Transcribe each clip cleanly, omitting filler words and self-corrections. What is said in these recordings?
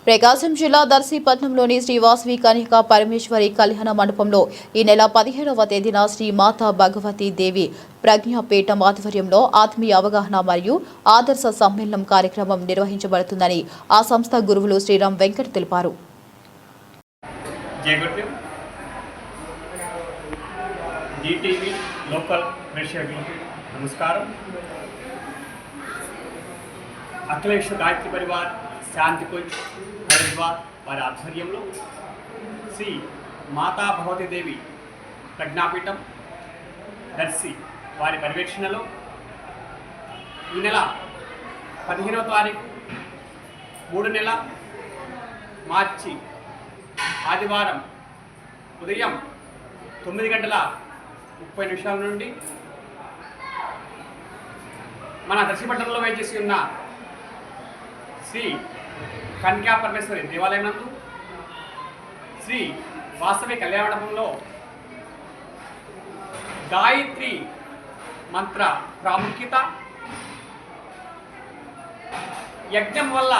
ప్రకాశం జిల్లా దర్శిపట్నంలోని శ్రీ వాసవి కన్యకా పరమేశ్వరి కళ్యాణ మండపంలో ఈ నెల 17వ తేదీన శ్రీ మాతా భగవతి దేవి ప్రజ్ఞాపీఠం ఆధ్వర్యంలో ఆత్మీయ అవగాహన మరియు ఆదర్శ సమ్మేళనం కార్యక్రమం నిర్వహించబడుతుందని ఆ సంస్థ గురువులు శ్రీరామ్ వెంకట్ తెలిపారు. అఖిలేశ్వర గాయత్రి పరివార్ శాంతి కుజ్ హరిద్వార్ వారి ఆధ్వర్యంలో శ్రీ మాతా భగవతి దేవి ప్రజ్ఞాపీఠం దర్శి వారి పర్యవేక్షణలో ఈ నెల 15వ తారీఖు 3వ నెల మార్చి ఆదివారం ఉదయం 9:30 నుండి మన దర్శిపట్నంలో వేచేసి ఉన్న శ్రీ కన్యకా పరమేశ్వరి దేవాలయం నందు శ్రీ వాసవి కళ్యాణ మండపంలో గాయత్రి మంత్ర ప్రాముఖ్యత, యజ్ఞం వల్ల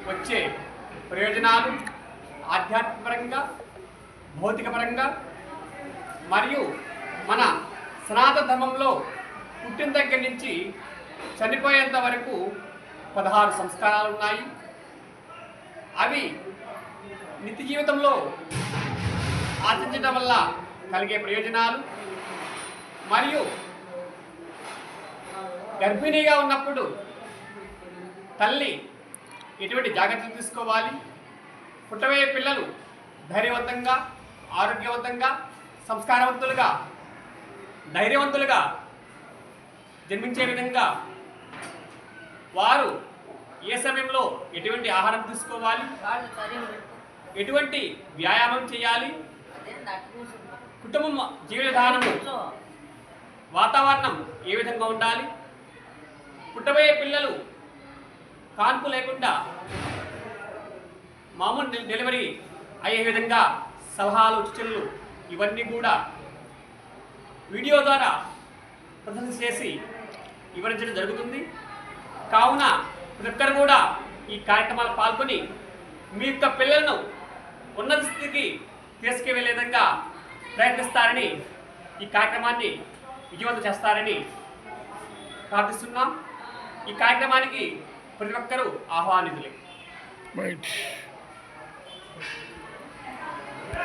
వచ్చే ప్రయోజనాలు ఆధ్యాత్మికపరంగా, భౌతికపరంగా మరియు మన సనాతన ధర్మంలో పుట్టిన దగ్గర నుంచి చనిపోయేంత వరకు 16 సంస్కారాలు ఉన్నాయి. అవి నిత్య జీవితంలో ఆచరించడం వల్ల కలిగే ప్రయోజనాలు మరియు గర్భిణీగా ఉన్నప్పుడు తల్లి ఎటువంటి జాగ్రత్తలు తీసుకోవాలి, పుట్టబోయే పిల్లలు ధైర్యవంతంగా, ఆరోగ్యవంతంగా, సంస్కారవంతులుగా, ధైర్యవంతులుగా జన్మించే విధంగా వారు ఏ సమయంలో ఎటువంటి ఆహారం తీసుకోవాలి, ఎటువంటి వ్యాయామం చేయాలి, కుటుంబం జీవన విధానము వాతావరణం ఏ విధంగా ఉండాలి, పుట్టబోయే పిల్లలు కాన్పు లేకుండా మామూలు డెలివరీ అయ్యే విధంగా సలహాలు, సూచనలు ఇవన్నీ కూడా వీడియో ద్వారా ప్రదర్శన చేసి వివరించడం జరుగుతుంది. కావున ప్రతి ఒక్కరు కూడా ఈ కార్యక్రమాలు పాల్గొని మీ యొక్క పిల్లలను ఉన్నత స్థితికి తీసుకువెళ్ళే విధంగా ప్రయత్నిస్తారని, ఈ కార్యక్రమాన్ని విజయవంతం చేస్తారని ప్రార్థిస్తున్నాం. ఈ కార్యక్రమానికి ప్రతి ఒక్కరూ ఆహ్వానితులే.